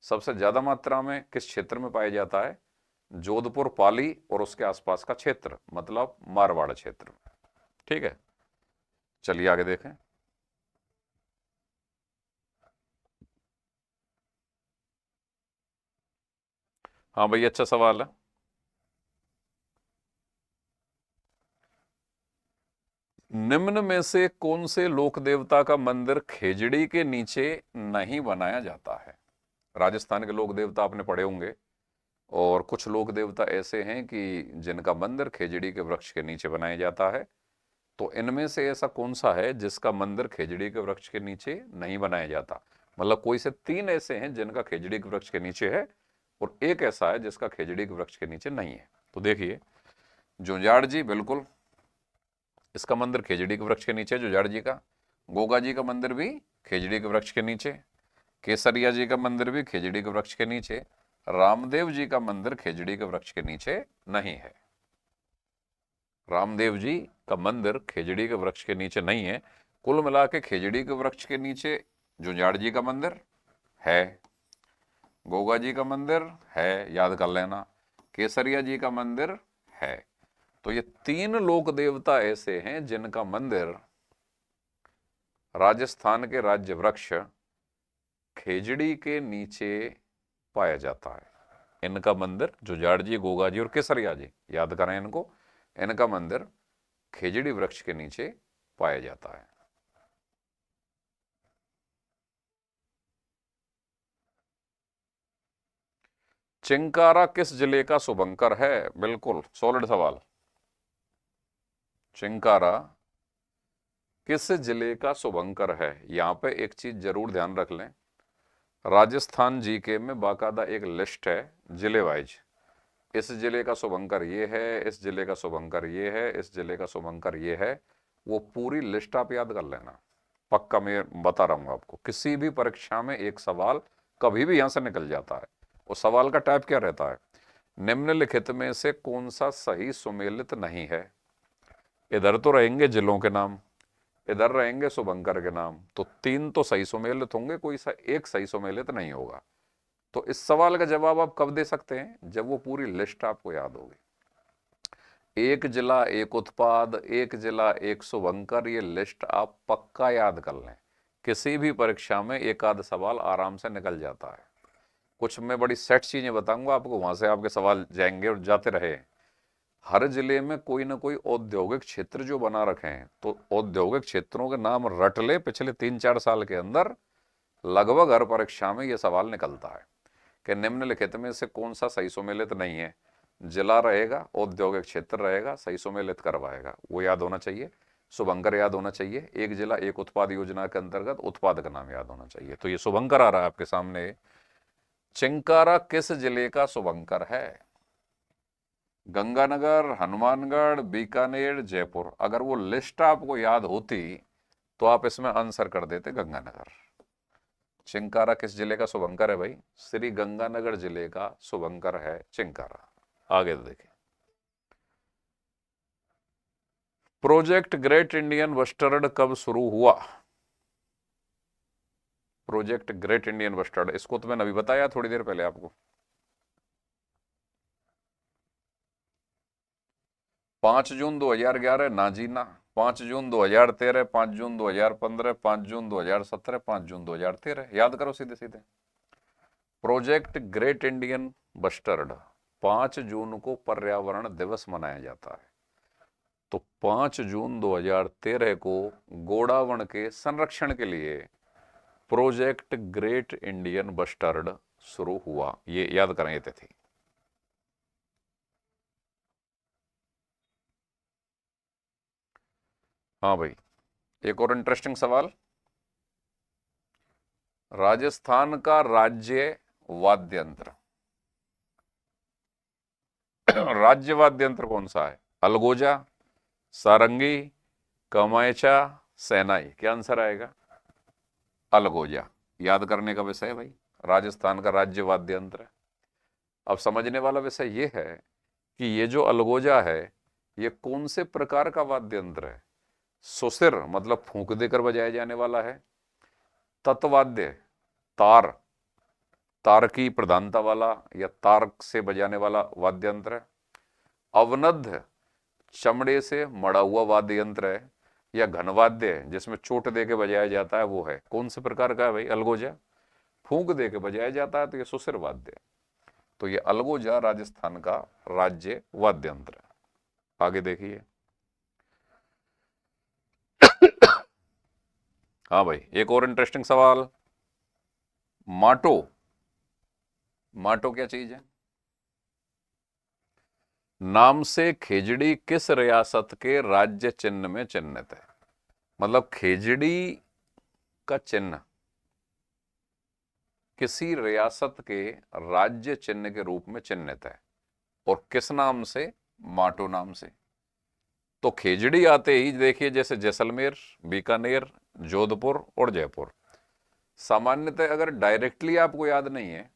Speaker 1: सबसे ज्यादा मात्रा में किस क्षेत्र में पाया जाता है? जोधपुर पाली और उसके आसपास का क्षेत्र, मतलब मारवाड़ क्षेत्र में। ठीक है, चलिए आगे देखें। हाँ भाई, अच्छा सवाल है। निम्न में से कौन से लोक देवता का मंदिर खेजड़ी के नीचे नहीं बनाया जाता है? राजस्थान के लोक देवता आपने पढ़े होंगे, और कुछ लोक देवता ऐसे हैं कि जिनका मंदिर खेजड़ी के वृक्ष के नीचे बनाया जाता है। तो इनमें से ऐसा कौन सा है जिसका मंदिर खेजड़ी के वृक्ष के नीचे नहीं बनाया जाता? मतलब कोई से 3 ऐसे हैं जिनका खेजड़ी के वृक्ष के नीचे है, और एक ऐसा है जिसका खेजड़ी के वृक्ष के नीचे नहीं है। तो देखिए, जुंजाड़ जी बिल्कुल, इसका मंदिर खेजड़ी के वृक्ष के नीचे, जुंजाड़ जी का। गोगा जी का मंदिर भी खेजड़ी के वृक्ष के नीचे। केसरिया जी का मंदिर भी खेजड़ी के वृक्ष के नीचे। रामदेव जी का मंदिर खेजड़ी के वृक्ष के नीचे नहीं है। रामदेव जी का मंदिर खेजड़ी के वृक्ष के नीचे नहीं है। कुल मिला के खेजड़ी के वृक्ष के नीचे जुंजाड़ जी का मंदिर है, गोगा जी का मंदिर है, याद कर लेना, केसरिया जी का मंदिर है। तो ये 3 लोक देवता ऐसे हैं जिनका मंदिर राजस्थान के राज्य वृक्ष खेजड़ी के नीचे पाया जाता है। इनका मंदिर जुंजाड़ जी, गोगा जी और केसरिया जी, याद करें इनको, इनका मंदिर खेजड़ी वृक्ष के नीचे पाया जाता है। चिंकारा किस जिले का शुभंकर है? बिल्कुल सॉलिड सवाल। चिंकारा किस जिले का शुभंकर है? यहां पे एक चीज जरूर ध्यान रख लें, राजस्थान जीके में बाकायदा एक लिस्ट है जिले वाइज। इस जिले का शुभंकर ये है, इस जिले का शुभंकर ये है, इस जिले का शुभंकर ये है। वो पूरी लिस्ट आप याद कर लेना, पक्का मैं बता रहा हूं आपको। किसी भी परीक्षा में एक सवाल कभी भी यहां से निकल जाता है। उस सवाल का टाइप क्या रहता है? निम्नलिखित में से कौन सा सही सुमेलित नहीं है? इधर तो रहेंगे जिलों के नाम, इधर रहेंगे शुभंकर के नाम, तो 3 तो सही सुमेलित होंगे, कोई एक सही सुमेलित नहीं होगा। तो इस सवाल का जवाब आप कब दे सकते हैं? जब वो पूरी लिस्ट आपको याद होगी। एक जिला एक उत्पाद, एक जिला एक शुभंकर, ये लिस्ट आप पक्का याद कर लें। किसी भी परीक्षा में एक आध सवाल आराम से निकल जाता है। कुछ मैं बड़ी सेट चीजें बताऊंगा आपको, वहां से आपके सवाल जाएंगे और जाते रहे। हर जिले में कोई ना कोई औद्योगिक क्षेत्र जो बना रखे हैं, तो औद्योगिक क्षेत्रों के नाम रट ले, पिछले 3-4 साल के अंदर लगभग हर परीक्षा में यह सवाल निकलता है कि निम्नलिखित में से कौन सा सही सुमेलित नहीं है। जिला रहेगा, औद्योगिक क्षेत्र रहेगा, सही सुमेलित करवाएगा, वो याद होना चाहिए। शुभंकर याद होना चाहिए। एक जिला एक उत्पाद योजना के अंतर्गत उत्पाद का नाम याद होना चाहिए। तो ये शुभंकर आ रहा है आपके सामने। चिंकारा किस जिले का शुभंकर है? गंगानगर, हनुमानगढ़, बीकानेर, जयपुर। अगर वो लिस्ट आपको याद होती तो आप इसमें आंसर कर देते गंगानगर। चिंकारा किस जिले का शुभंकर है भाई? श्री गंगानगर जिले का शुभंकर है चिंकारा। आगे देखें, प्रोजेक्ट ग्रेट इंडियन बस्टर्ड कब शुरू हुआ? प्रोजेक्ट ग्रेट इंडियन बस्टर्ड, इसको तो मैंने अभी बताया थोड़ी देर पहले आपको। 5 जून 2011 नाजीना, 5 जून 2013, 5 जून 2015, 5 जून 2017, 5 जून 2013। याद करो सीधे सीधे। प्रोजेक्ट ग्रेट इंडियन बस्टर्ड 5 जून को पर्यावरण दिवस मनाया जाता है। तो 5 जून 2013 को गोडावण के संरक्षण के लिए प्रोजेक्ट ग्रेट इंडियन बस्टर्ड शुरू हुआ। ये याद करें ये तिथि। हाँ भाई, एक और इंटरेस्टिंग सवाल, राजस्थान का राज्य वाद्य यंत्र राज्य वाद्य यंत्र कौन सा है? अलगोजा, सारंगी, कमायचा, सेनाई। क्या आंसर आएगा? अलगोजा। याद करने का विषय है भाई, राजस्थान का राज्य वाद्य यंत्र है। अब समझने वाला विषय ये है कि ये जो अलगोजा है, ये कौन से प्रकार का वाद्य यंत्र है? सुसिर मतलब फूंक देकर बजाया जाने वाला है। तत्वाद्य, तार, तार की प्रधानता वाला या तार से बजाने वाला वाद्य यंत्र है। अवनद्ध, चमड़े से मड़ा हुआ वाद्य यंत्र है। या घनवाद्य है, जिसमें चोट दे के बजाया जाता है, वो है। कौन से प्रकार का है भाई? अलगोजा। फूंक दे के बजाया जाता है तो ये सुसिर वाद्य है। तो ये अलगोजा राजस्थान का राज्य वाद्य यंत्र है। आगे देखिए, हाँ भाई, एक और इंटरेस्टिंग सवाल, माटो माटो क्या चीज है? नाम से खेजड़ी किस रियासत के राज्य चिन्ह में चिन्हित है? मतलब खेजड़ी का चिन्ह किसी रियासत के राज्य चिन्ह के रूप में चिन्हित है और किस नाम से? माटो नाम से। तो खेजड़ी आते ही देखिए, जैसे जैसलमेर, बीकानेर, जोधपुर और जयपुर, सामान्यतः अगर डायरेक्टली आपको याद नहीं है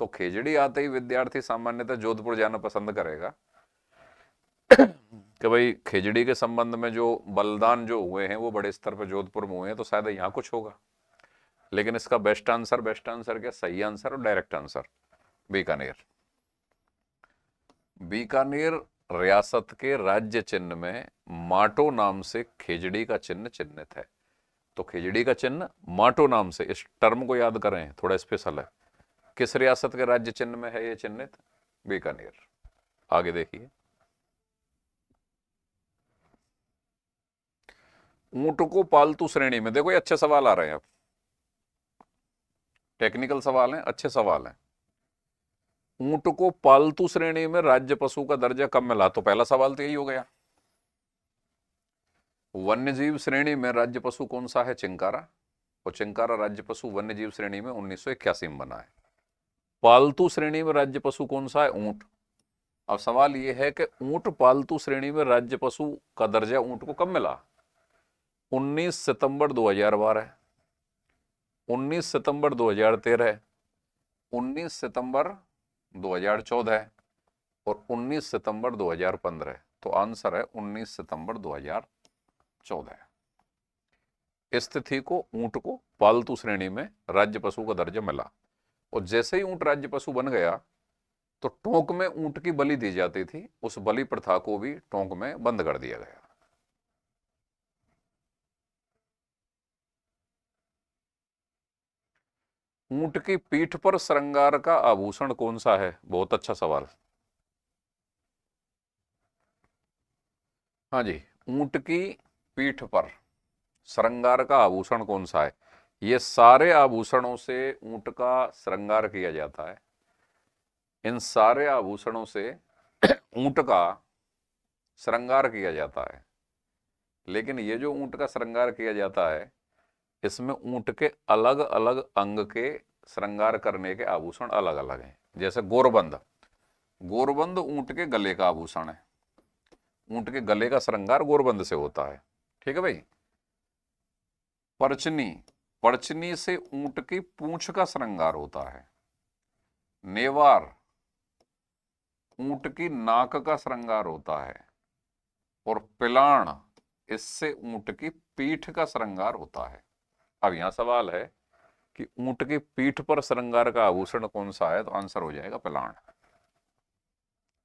Speaker 1: तो खेजड़ी आते ही विद्यार्थी सामान्यतः जोधपुर जाना पसंद करेगा कि भाई खेजड़ी के संबंध में जो बलिदान जो हुए हैं वो बड़े स्तर पर जोधपुर में हुए हैं, तो शायद यहाँ कुछ होगा। लेकिन इसका बेस्ट आंसर क्या? सही आंसर और डायरेक्ट आंसर बीकानेर। बीकानेर रियासत के राज्य चिन्ह में माटो नाम से खेजड़ी का चिन्ह चिन्हित है। तो खेजड़ी का चिन्ह माटो नाम से, इस टर्म को याद करें, थोड़ा स्पेशल है। किस रियासत के राज्य चिन्ह में है ये चिन्हित? बीकानेर। आगे देखिए, ऊंट को पालतू श्रेणी में, देखो ये अच्छे सवाल आ रहे हैं, अब टेक्निकल सवाल हैं, अच्छे सवाल हैं। ऊंट को पालतू श्रेणी में राज्य पशु का दर्जा कब मिला? तो पहला सवाल तो यही हो गया। वन्यजीव श्रेणी में राज्य पशु कौन सा है? चिंकारा। और चिंकारा राज्य पशु वन्यजीव श्रेणी में 1981 में बना है। पालतू श्रेणी में राज्य पशु कौन सा है? ऊंट। अब सवाल यह है कि ऊंट पालतू श्रेणी में राज्य पशु का दर्जा ऊंट को कब मिला? 19 सितंबर 2012, 19 सितंबर 2013, 19 सितंबर 2014 और 19 सितंबर 2015। तो आंसर है 19 सितंबर 2014। इस तिथि को ऊंट को पालतू श्रेणी में राज्य पशु का दर्जा मिला। और जैसे ही ऊंट राज्य पशु बन गया तो टोंक में ऊंट की बलि दी जाती थी, उस बलि प्रथा को भी टोंक में बंद कर दिया गया। ऊंट की पीठ पर श्रृंगार का आभूषण कौन सा है? बहुत अच्छा सवाल। हाँ जी, ऊंट की पीठ पर श्रृंगार का आभूषण कौन सा है? ये सारे आभूषणों से ऊंट का श्रृंगार किया जाता है। इन सारे आभूषणों से ऊंट का श्रृंगार किया जाता है। लेकिन ये जो ऊंट का श्रृंगार किया जाता है, इसमें ऊंट के अलग अलग अंग के श्रृंगार करने के आभूषण अलग अलग हैं। जैसे गोरबंद, गोरबंद ऊंट के गले का आभूषण है। ऊंट के गले का श्रृंगार गोरबंद से होता है। ठीक है भाई। परचनी, परचनी से ऊंट की पूंछ का श्रृंगार होता है। नेवार, ऊंट की नाक का श्रृंगार होता है। और पिलाण, इससे ऊंट की पीठ का श्रृंगार होता है। अब यहां सवाल है कि ऊंट की पीठ पर श्रृंगार का आभूषण कौन सा है? तो आंसर हो जाएगा पिलाण।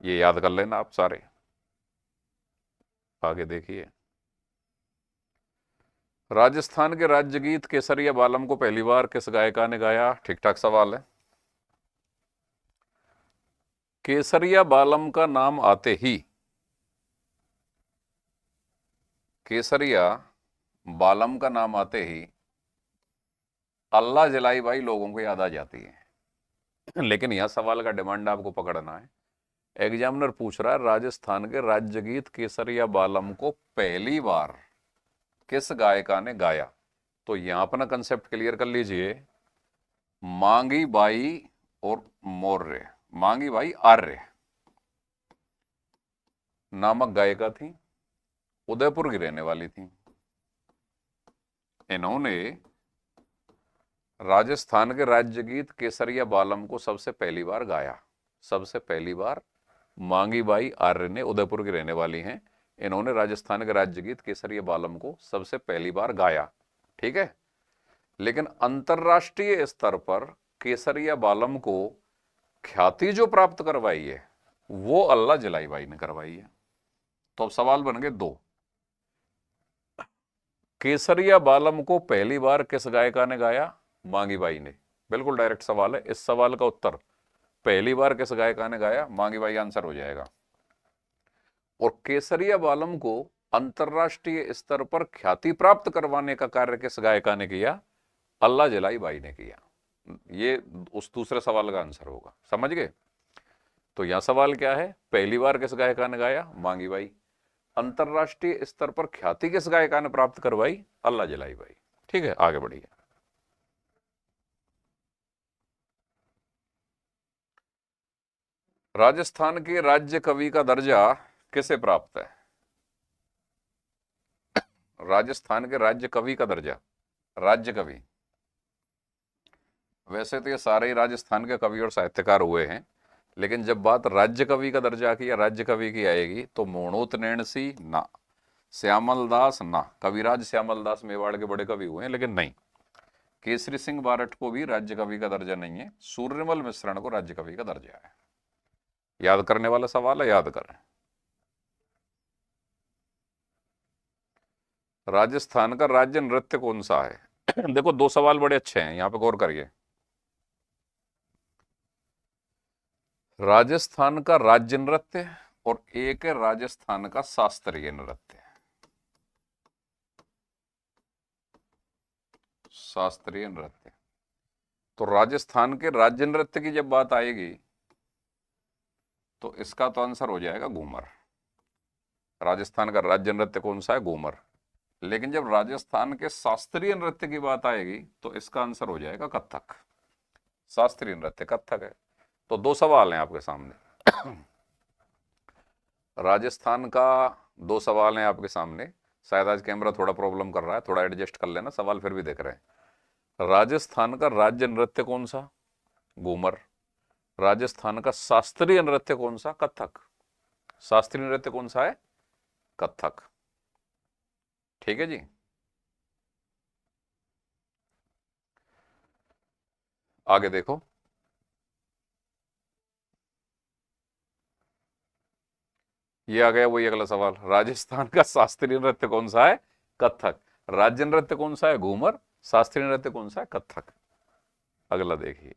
Speaker 1: ये याद कर लेना आप सारे। आगे देखिए, राजस्थान के राज्य गीत केसरिया बालम को पहली बार किस गायिका ने गाया? ठीक ठाक सवाल है। केसरिया बालम का नाम आते ही, केसरिया बालम का नाम आते ही अल्लाह जलाई बाई लोगों को याद आ जाती है। लेकिन यह सवाल का डिमांड आपको पकड़ना है। एग्जामिनर पूछ रहा है राजस्थान के राज्य गीत केसरिया बालम को पहली बार किस गायिका ने गाया? तो यहां अपना कंसेप्ट क्लियर कर लीजिए। मांगी बाई और मौर्य, मांगी बाई आर्य नामक गायिका थी, उदयपुर की रहने वाली थी। इन्होंने राजस्थान के राज्य गीत केसरिया बालम को सबसे पहली बार गाया। सबसे पहली बार मांगी बाई आर्य ने, उदयपुर की रहने वाली हैं, इन्होंने राजस्थान के राज्य गीत केसरिया बालम को सबसे पहली बार गाया। ठीक है। लेकिन अंतरराष्ट्रीय स्तर पर केसरिया बालम को ख्याति जो प्राप्त करवाई है वो अल्लाह जलाई बाई ने करवाई है। तो अब सवाल बन गए दो। केसरिया बालम को पहली बार किस गायिका ने गाया? मांगी बाई ने। बिल्कुल डायरेक्ट सवाल है। इस सवाल का उत्तर पहली बार किस गायिका ने गाया? मांगी बाई आंसर हो जाएगा। और केसरिया बालम को अंतरराष्ट्रीय स्तर पर ख्याति प्राप्त करवाने का कार्य किस गायिका ने किया? अल्लाह जलाई बाई ने किया। ये उस दूसरे सवाल का आंसर होगा, समझ गए। तो यहां सवाल क्या है, पहली बार किस गायिका ने गाया, मांगी बाई। अंतरराष्ट्रीय स्तर पर ख्याति किस गायिका ने प्राप्त करवाई, अल्लाह जलाई बाई। ठीक है, आगे बढ़िए। राजस्थान के राज्य कवि का दर्जा किसे प्राप्त है, राजस्थान के राज्य कवि का दर्जा, राज्य कवि। वैसे तो ये सारे ही राजस्थान के कवि और साहित्यकार हुए हैं, लेकिन जब बात राज्य कवि का दर्जा की या राज्य कवि की आएगी तो मोणोत नैणसी ना, श्यामल दास ना, कविराज श्यामल दास मेवाड़ के बड़े कवि हुए हैं लेकिन नहीं, केसरी सिंह बारठ को भी राज्य कवि का दर्जा नहीं है, सूर्यमल मिश्रण को राज्य कवि का दर्जा है। याद करने वाला सवाल है, याद करें। राजस्थान का राज्य नृत्य कौन सा है देखो दो सवाल बड़े अच्छे हैं, यहां पे गौर करिए। राजस्थान का राज्य नृत्य और एक है राजस्थान का शास्त्रीय नृत्य, शास्त्रीय नृत्य। तो राजस्थान के राज्य नृत्य की जब बात आएगी तो इसका तो आंसर हो जाएगा घूमर। राजस्थान का राज्य नृत्य कौन सा है, घूमर। लेकिन जब राजस्थान के शास्त्रीय नृत्य की बात आएगी तो इसका आंसर हो जाएगा कथक। शास्त्रीय नृत्य कथक है। तो दो सवाल हैं आपके सामने राजस्थान का दो सवाल हैं आपके सामने। शायद आज कैमरा थोड़ा प्रॉब्लम कर रहा है, थोड़ा एडजस्ट कर लेना, सवाल फिर भी देख रहे हैं। राजस्थान का राज्य नृत्य कौन सा, घूमर। राजस्थान का शास्त्रीय नृत्य कौन सा, कथक। शास्त्रीय नृत्य कौन सा है, कथक। ठीक है जी। आगे देखो, ये आ गया वही अगला सवाल। राजस्थान का शास्त्रीय नृत्य कौन सा है, कथक। राज्य नृत्य कौन सा है, घूमर। शास्त्रीय नृत्य कौन सा है, कथक। अगला देखिए,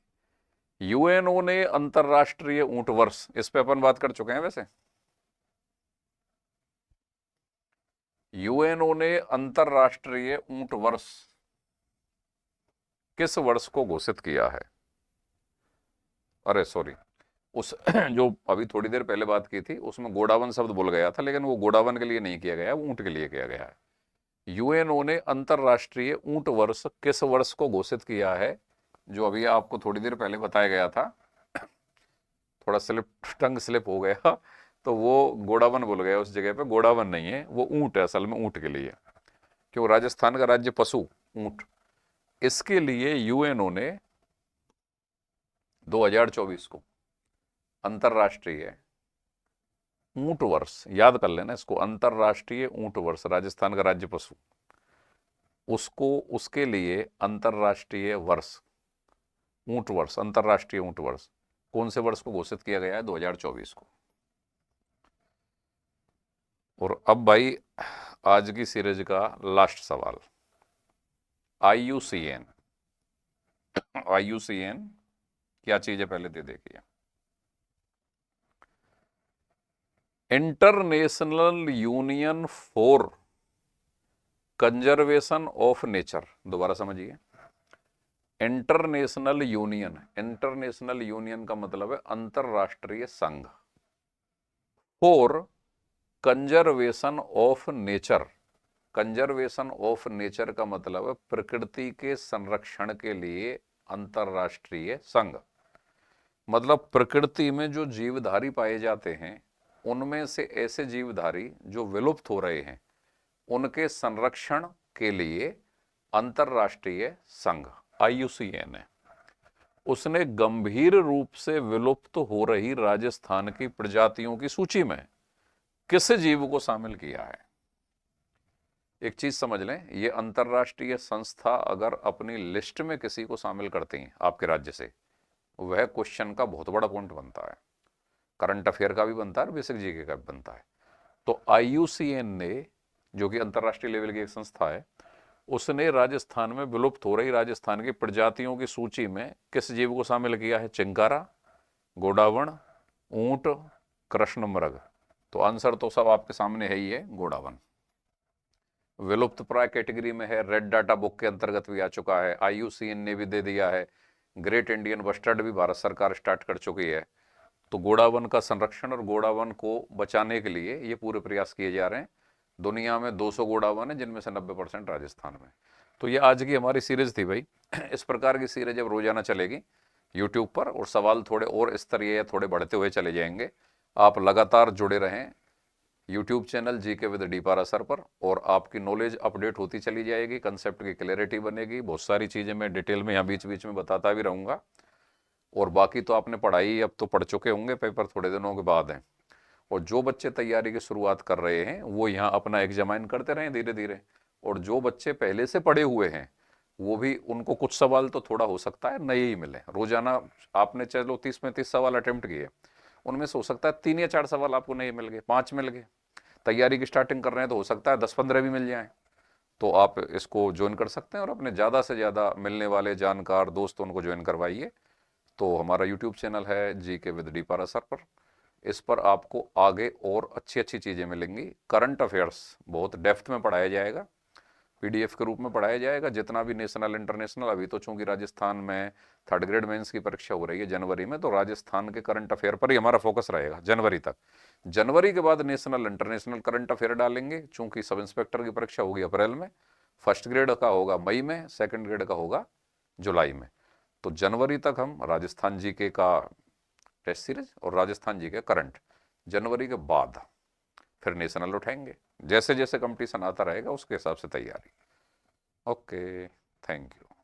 Speaker 1: यूएनओ ने अंतरराष्ट्रीय ऊंट वर्ष, इस पे अपन बात कर चुके हैं वैसे। यूएनओ ने अंतरराष्ट्रीय ऊंट वर्ष किस वर्ष को घोषित किया है। अरे सॉरी, उस जो अभी थोड़ी देर पहले बात की थी उसमें गोडावन शब्द बोल गया था, लेकिन वो गोडावन के लिए नहीं किया गया, ऊंट के लिए किया गया है। यूएनओ ने अंतरराष्ट्रीय ऊंट वर्ष किस वर्ष को घोषित किया है, जो अभी आपको थोड़ी देर पहले बताया गया था। थोड़ा स्लिप, टंग स्लिप हो गया तो वो गोडावन बोल गया, उस जगह पे गोडावन नहीं है, वो ऊंट है असल में, ऊंट के लिए। क्यों, राजस्थान का राज्य पशु ऊंट, इसके लिए यूएनओ ने 2024 को अंतरराष्ट्रीय ऊंट वर्ष, याद कर लेना इसको, अंतरराष्ट्रीय ऊंट वर्ष, राजस्थान का राज्य पशु, उसको, उसके लिए अंतरराष्ट्रीय वर्ष, ऊंट वर्ष, अंतरराष्ट्रीय ऊंट वर्ष कौन से वर्ष को घोषित किया गया है, 2024 को। और अब भाई आज की सीरीज का लास्ट सवाल, आईयूसीएन। आईयूसीएन क्या चीज है पहले दे देखिए। International union for conservation of nature, दोबारा समझिए। इंटरनेशनल यूनियन, इंटरनेशनल यूनियन का मतलब है अंतरराष्ट्रीय संघ, for conservation of nature. Conservation of nature का मतलब है प्रकृति के संरक्षण के लिए अंतरराष्ट्रीय संघ। मतलब प्रकृति में जो जीवधारी पाए जाते हैं उनमें से ऐसे जीवधारी जो विलुप्त हो रहे हैं उनके संरक्षण के लिए अंतरराष्ट्रीय संघ आईयूसीएन है। उसने गंभीर रूप से विलुप्त हो रही राजस्थान की प्रजातियों की सूची में किस जीव को शामिल किया है। एक चीज समझ लें, ये अंतरराष्ट्रीय संस्था अगर अपनी लिस्ट में किसी को शामिल करती है आपके राज्य से, वह क्वेश्चन का बहुत बड़ा पॉइंट बनता है, करंट अफेयर का भी बनता है और बेसिक जीके का भी बनता है। तो आईयूसीएन ने, जो कि अंतरराष्ट्रीय लेवल की एक संस्था है, उसने राजस्थान में विलुप्त हो रही राजस्थान की प्रजातियों की सूची में किस जीव को शामिल किया है, चिंकारा, गोडावन, ऊंट, कृष्ण मृग। तो आंसर तो सब आपके सामने है ही है, गोडावन। विलुप्त प्राय कैटेगरी में है, रेड डाटा बुक के अंतर्गत भी आ चुका है, आईयूसीएन ने भी दे दिया है, ग्रेट इंडियन बस्टर्ड भी भारत सरकार स्टार्ट कर चुकी है। तो गोडावन का संरक्षण और गोडावन को बचाने के लिए ये पूरे प्रयास किए जा रहे हैं। दुनिया में 200 गोडावन है, जिनमें से 90% राजस्थान में। तो ये आज की हमारी सीरीज थी भाई। इस प्रकार की सीरीज जब रोजाना चलेगी यूट्यूब पर, और सवाल थोड़े और स्तरीय थोड़े बढ़ते हुए चले जाएंगे। आप लगातार जुड़े रहें YouTube channel GK with D Parashar पर, और आपकी नॉलेज अपडेट होती चली जाएगी, कंसेप्ट की क्लैरिटी बनेगी। बहुत सारी चीज़ें मैं डिटेल में यहाँ बीच बीच में बताता भी रहूँगा। और बाकी तो आपने पढ़ाई अब तो पढ़ चुके होंगे, पेपर थोड़े दिनों के बाद हैं। और जो बच्चे तैयारी की शुरुआत कर रहे हैं वो यहाँ अपना एग्जामाइन करते रहें धीरे धीरे। और जो बच्चे पहले से पढ़े हुए हैं वो भी, उनको कुछ सवाल तो थोड़ा हो सकता है नए ही मिले रोजाना। आपने चलो 30-35 सवाल अटेम्प्ट किए, उनमें से हो सकता है 3 या 4 सवाल आपको नहीं मिल गए, 5 मिल गए। तैयारी की स्टार्टिंग कर रहे हैं तो हो सकता है 10-15 भी मिल जाएं। तो आप इसको ज्वाइन कर सकते हैं और अपने ज़्यादा से ज़्यादा मिलने वाले जानकार दोस्तों उनको ज्वाइन करवाइए। तो हमारा यूट्यूब चैनल है जीके विद डी पाराशर पर। इस पर आपको आगे और अच्छी अच्छी चीज़ें मिलेंगी। करंट अफेयर्स बहुत डेप्थ में पढ़ाया जाएगा, पीडीएफ के रूप में पढ़ाया जाएगा। जितना भी नेशनल इंटरनेशनल, अभी तो चूंकि राजस्थान में 3rd ग्रेड मेंस की परीक्षा हो रही है जनवरी में, तो राजस्थान के करंट अफेयर पर ही हमारा फोकस रहेगा जनवरी तक। जनवरी के बाद नेशनल इंटरनेशनल करंट अफेयर डालेंगे, चूंकि सब इंस्पेक्टर की परीक्षा होगी अप्रैल में, 1st ग्रेड का होगा मई में, 2nd ग्रेड का होगा जुलाई में। तो जनवरी तक हम राजस्थान जीके का टेस्ट सीरीज और राजस्थान जी के करंट, जनवरी के बाद फिर नेशनल उठाएंगे। जैसे जैसे कंपटीशन आता रहेगा उसके हिसाब से तैयारी। Okay, thank you.